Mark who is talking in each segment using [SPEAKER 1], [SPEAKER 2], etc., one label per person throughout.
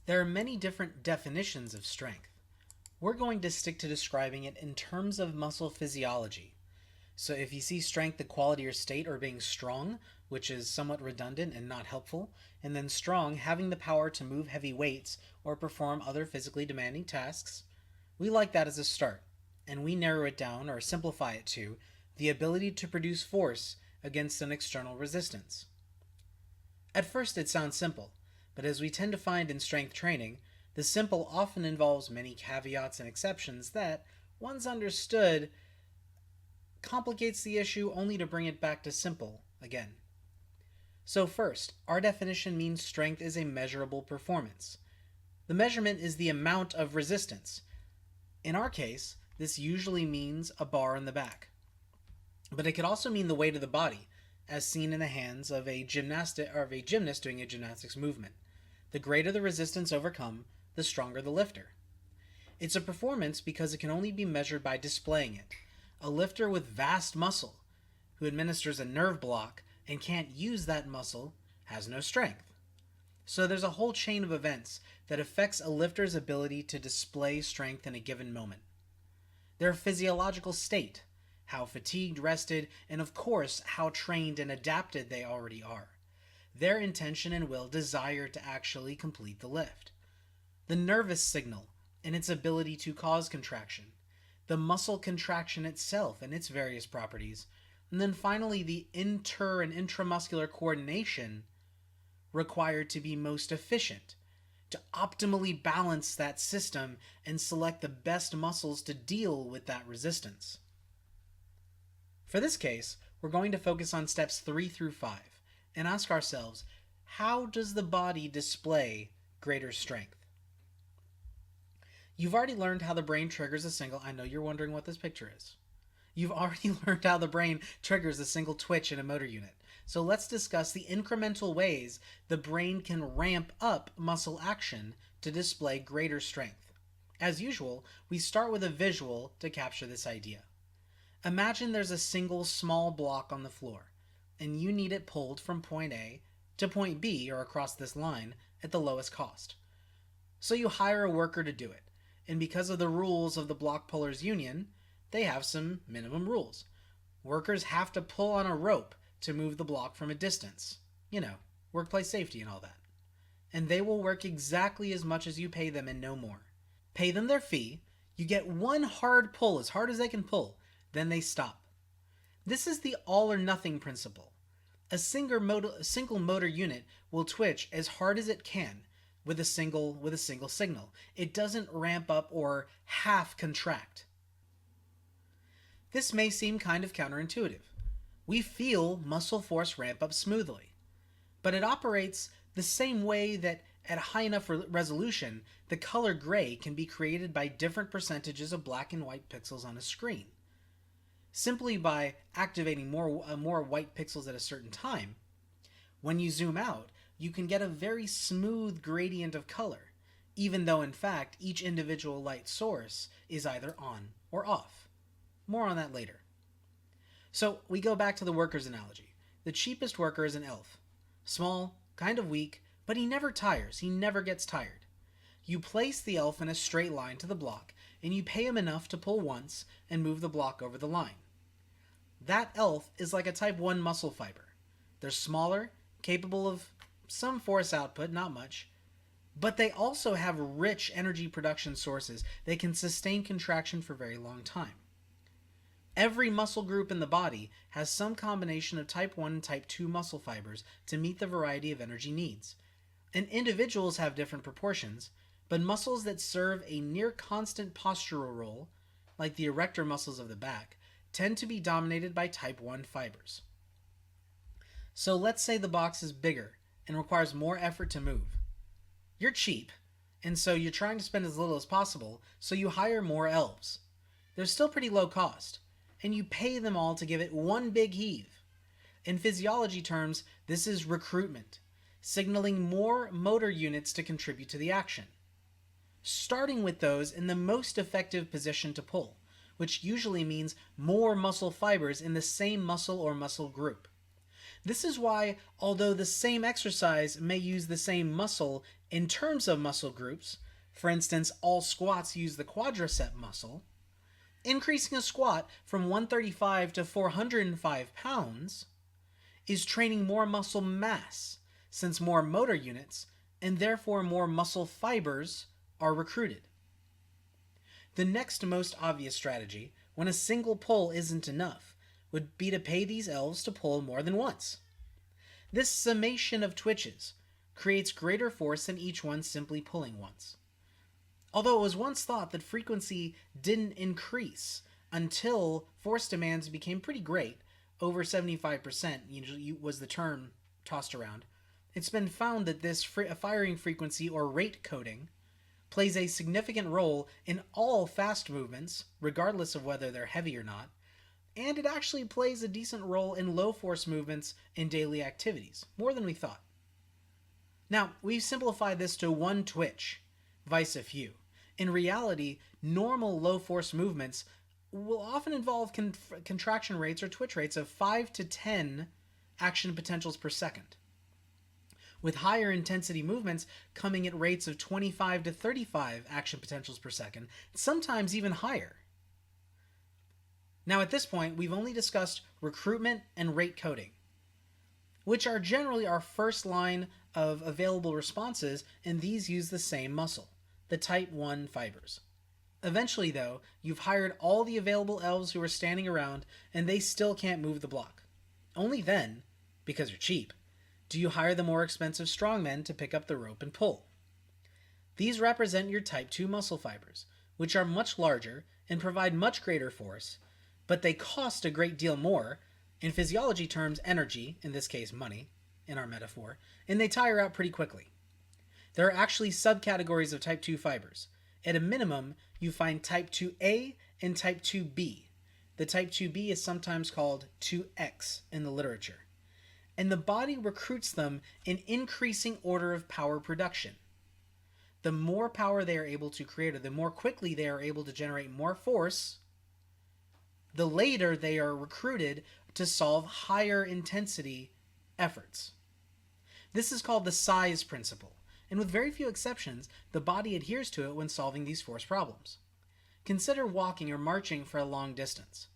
[SPEAKER 1] There are many different definitions of strength. We're going to stick to describing it in terms of muscle physiology. So if you see strength, the quality or state, or being strong, which is somewhat redundant and not helpful, and then strong, having the power to move heavy weights or perform other physically demanding tasks, we like that as a start, and we narrow it down or simplify it to the ability to produce force against an external resistance. At first it sounds simple, but as we tend to find in strength training, the simple often involves many caveats and exceptions that, once understood, complicates the issue only to bring it back to simple again. So first, our definition means strength is a measurable performance. The measurement is the amount of resistance. In our case, this usually means a bar in the back. But it could also mean the weight of the body, as seen in the hands of a gymnast doing a gymnastics movement. The greater the resistance overcome, the stronger the lifter. It's a performance because it can only be measured by displaying it. A lifter with vast muscle, who administers a nerve block and can't use that muscle, has no strength. So there's a whole chain of events that affects a lifter's ability to display strength in a given moment. Their physiological state, how fatigued, rested, and of course how trained and adapted they already are. Their intention and will desire to actually complete the lift. The nervous signal and its ability to cause contraction. The muscle contraction itself and its various properties. And then finally the inter and intramuscular coordination required to be most efficient, to optimally balance that system and select the best muscles to deal with that resistance. For this case, we're going to focus on steps 3 through 5 and ask ourselves, how does the body display greater strength? You've already learned how the brain triggers a single... I know you're wondering what this picture is. You've already learned how the brain triggers a single twitch in a motor unit. So let's discuss the incremental ways the brain can ramp up muscle action to display greater strength. As usual, we start with a visual to capture this idea. Imagine there's a single small block on the floor, and you need it pulled from point A to point B, or across this line, at the lowest cost. So you hire a worker to do it, and because of the rules of the block pullers union, they have some minimum rules. Workers have to pull on a rope to move the block from a distance. You know, workplace safety and all that. And they will work exactly as much as you pay them and no more. Pay them their fee, you get one hard pull, as hard as they can pull, then they stop. This is the all or nothing principle. A single motor unit will twitch as hard as it can with a single signal. It doesn't ramp up or half contract. This may seem kind of counterintuitive. We feel muscle force ramp up smoothly, but it operates the same way that at high enough resolution, the color gray can be created by different percentages of black and white pixels on a screen. Simply by activating more white pixels at a certain time, when you zoom out, you can get a very smooth gradient of color, even though in fact each individual light source is either on or off. More on that later. So we go back to the worker's analogy. The cheapest worker is an elf. Small, kind of weak, but he never tires. He never gets tired. You place the elf in a straight line to the block, and you pay him enough to pull once and move the block over the line. That elf is like a type 1 muscle fiber. They're smaller, capable of some force output, not much, but they also have rich energy production sources. They can sustain contraction for a very long time. Every muscle group in the body has some combination of type 1 and type 2 muscle fibers to meet the variety of energy needs. And individuals have different proportions, but muscles that serve a near constant postural role, like the erector muscles of the back, tend to be dominated by type 1 fibers. So let's say the box is bigger and requires more effort to move. You're cheap, and so you're trying to spend as little as possible, so you hire more elves. They're still pretty low cost, and you pay them all to give it one big heave. In physiology terms, this is recruitment, signaling more motor units to contribute to the action. Starting with those in the most effective position to pull, which usually means more muscle fibers in the same muscle or muscle group. This is why, although the same exercise may use the same muscle In terms of muscle groups, for instance, all squats use the quadricep muscle. Increasing a squat from 135 to 405 pounds is training more muscle mass, since more motor units and therefore more muscle fibers are recruited. The next most obvious strategy, when a single pull isn't enough, would be to pay these elves to pull more than once. This summation of twitches creates greater force than each one simply pulling once. Although it was once thought that frequency didn't increase until force demands became pretty great, over 75% was the term tossed around, it's been found that this firing frequency or rate coding plays a significant role in all fast movements, regardless of whether they're heavy or not, and it actually plays a decent role in low force movements in daily activities, more than we thought. Now, we've simplified this to one twitch, vice a few. In reality, normal low force movements will often involve contraction rates or twitch rates of 5 to 10 action potentials per second, with higher intensity movements coming at rates of 25 to 35 action potentials per second, sometimes even higher. Now at this point, we've only discussed recruitment and rate coding, which are generally our first line of available responses, and these use the same muscle, the type 1 fibers. Eventually, though, you've hired all the available elves who are standing around, and they still can't move the block. Only then, because you're cheap, do you hire the more expensive strongmen to pick up the rope and pull. These represent your type 2 muscle fibers, which are much larger and provide much greater force, but they cost a great deal more, in physiology terms energy, in this case money, in our metaphor, and they tire out pretty quickly. There are actually subcategories of type 2 fibers. At a minimum, you find type 2A and type 2B. The type 2B is sometimes called 2X in the literature. And the body recruits them in increasing order of power production. The more power they are able to create, or the more quickly they are able to generate more force, the later they are recruited to solve higher intensity efforts. This is called the size principle, and with very few exceptions, the body adheres to it when solving these force problems. Consider walking or marching for a long distance.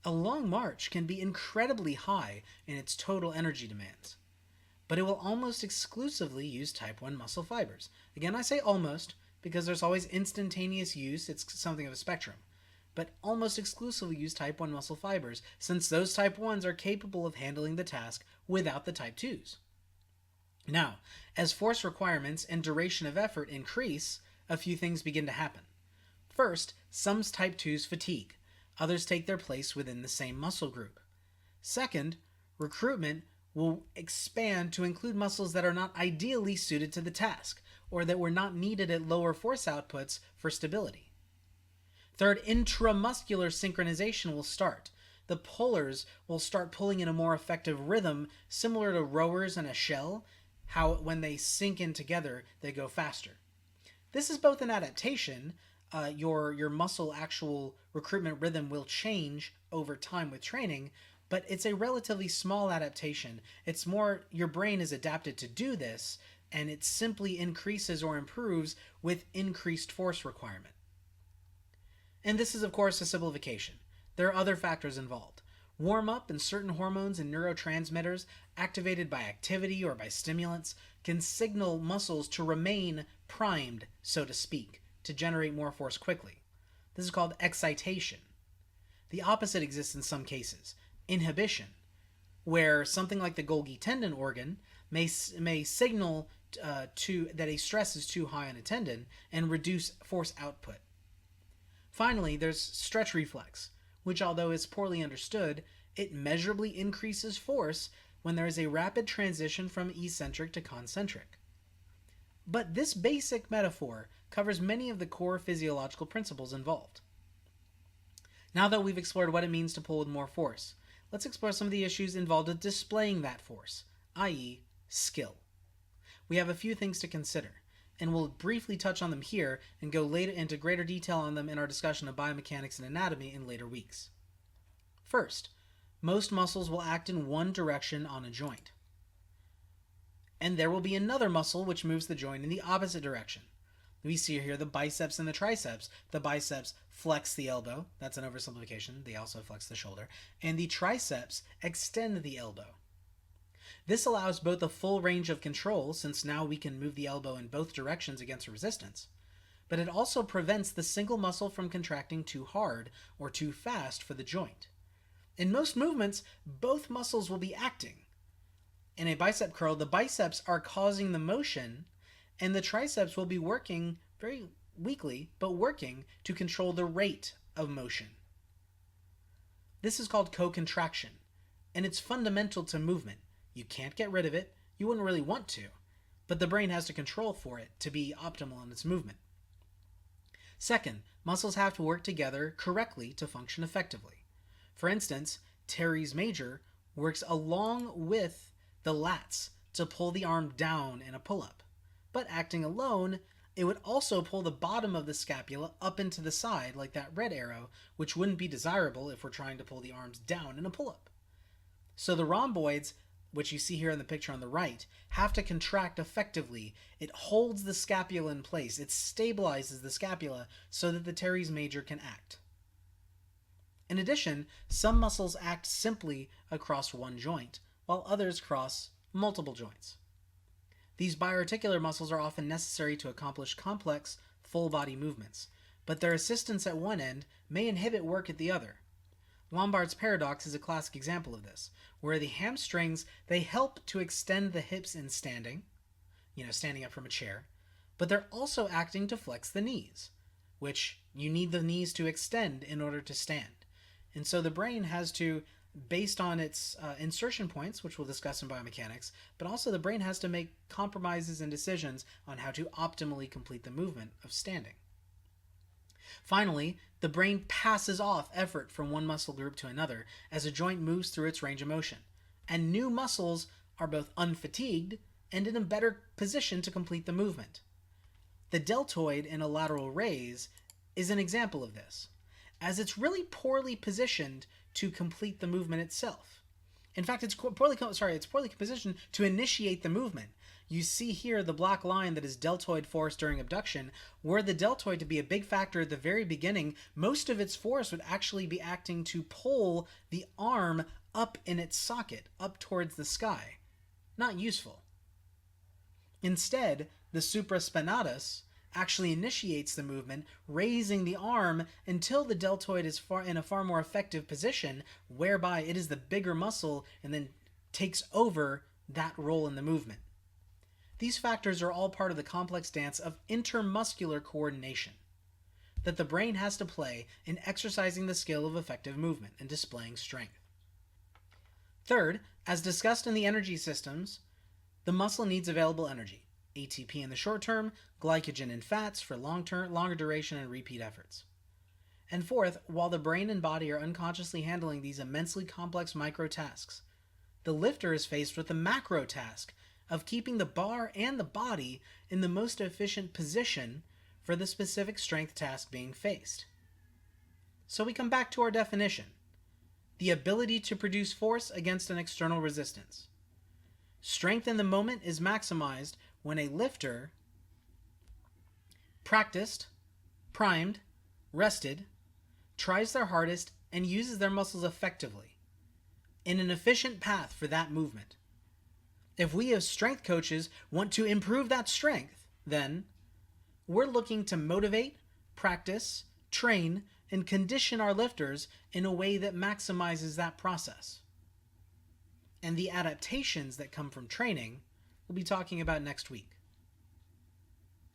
[SPEAKER 1] A long march can be incredibly high in its total energy demands, but it will almost exclusively use type 1 muscle fibers. Again, I say almost because there's always instantaneous use, it's something of a spectrum, but almost exclusively use type 1 muscle fibers, since those type 1s are capable of handling the task without the type 2s. Now, as force requirements and duration of effort increase, a few things begin to happen. First, some type 2s fatigue. Others take their place within the same muscle group. Second, recruitment will expand to include muscles that are not ideally suited to the task, or that were not needed at lower force outputs for stability. Third, intramuscular synchronization will start. The pullers will start pulling in a more effective rhythm, similar to rowers in a shell, how when they sink in together, they go faster. This is both an adaptation. Your muscle actual recruitment rhythm will change over time with training, but it's a relatively small adaptation. It's more your brain is adapted to do this, and it simply increases or improves with increased force requirement. And this is, of course, a simplification. There are other factors involved. Warm-up and certain hormones and neurotransmitters activated by activity or by stimulants can signal muscles to remain primed, so to speak, to generate more force quickly. This is called excitation. The opposite exists in some cases, inhibition, where something like the Golgi tendon organ may signal that a stress is too high on a tendon and reduce force output. Finally, there's stretch reflex, which although is poorly understood, it measurably increases force when there is a rapid transition from eccentric to concentric. But this basic metaphor covers many of the core physiological principles involved. Now that we've explored what it means to pull with more force, let's explore some of the issues involved with displaying that force, i.e., skill. We have a few things to consider, and we'll briefly touch on them here and go later into greater detail on them in our discussion of biomechanics and anatomy in later weeks. First, most muscles will act in one direction on a joint. and there will be another muscle which moves the joint in the opposite direction. We see here the biceps and the triceps. The biceps flex the elbow. That's an oversimplification. They also flex the shoulder. And the triceps extend the elbow. This allows both a full range of control, since now we can move the elbow in both directions against resistance, but it also prevents the single muscle from contracting too hard or too fast for the joint. In most movements, both muscles will be acting. In a bicep curl, the biceps are causing the motion, and the triceps will be working very weakly, but working to control the rate of motion. This is called co-contraction, and it's fundamental to movement. You can't get rid of it, you wouldn't really want to, but the brain has to control for it to be optimal in its movement. Second, muscles have to work together correctly to function effectively. For instance, teres major works along with the lats to pull the arm down in a pull-up. But acting alone, it would also pull the bottom of the scapula up into the side like that red arrow, which wouldn't be desirable if we're trying to pull the arms down in a pull-up. So the rhomboids, which you see here in the picture on the right, have to contract effectively. It holds the scapula in place. It stabilizes the scapula so that the teres major can act. In addition, some muscles act simply across one joint, while others cross multiple joints. These biarticular muscles are often necessary to accomplish complex, full-body movements, but their assistance at one end may inhibit work at the other. Lombard's paradox is a classic example of this, where the hamstrings, they help to extend the hips in standing, standing up from a chair, but they're also acting to flex the knees, which you need the knees to extend in order to stand. And so the brain has to, based on its insertion points, which we'll discuss in biomechanics, but also the brain has to make compromises and decisions on how to optimally complete the movement of standing. Finally, the brain passes off effort from one muscle group to another as a joint moves through its range of motion, and new muscles are both unfatigued and in a better position to complete the movement. The deltoid in a lateral raise is an example of this, as it's really poorly positioned to complete the movement itself. In fact, it's poorly positioned to initiate the movement. You see here the black line that is deltoid force during abduction. Were the deltoid to be a big factor at the very beginning, most of its force would actually be acting to pull the arm up in its socket, up towards the sky. Not useful. Instead, the supraspinatus actually initiates the movement, raising the arm until the deltoid is in a far more effective position, whereby it is the bigger muscle and then takes over that role in the movement. These factors are all part of the complex dance of intermuscular coordination that the brain has to play in exercising the skill of effective movement and displaying strength. Third, as discussed in the energy systems, the muscle needs available energy. ATP in the short term, glycogen and fats for longer duration and repeat efforts. And fourth, while the brain and body are unconsciously handling these immensely complex micro tasks, the lifter is faced with the macro task of keeping the bar and the body in the most efficient position for the specific strength task being faced. So we come back to our definition: the ability to produce force against an external resistance. Strength in the moment is maximized when a lifter, practiced, primed, rested, tries their hardest and uses their muscles effectively in an efficient path for that movement. If we as strength coaches want to improve that strength, then we're looking to motivate, practice, train, and condition our lifters in a way that maximizes that process. And the adaptations that come from training we'll be talking about next week.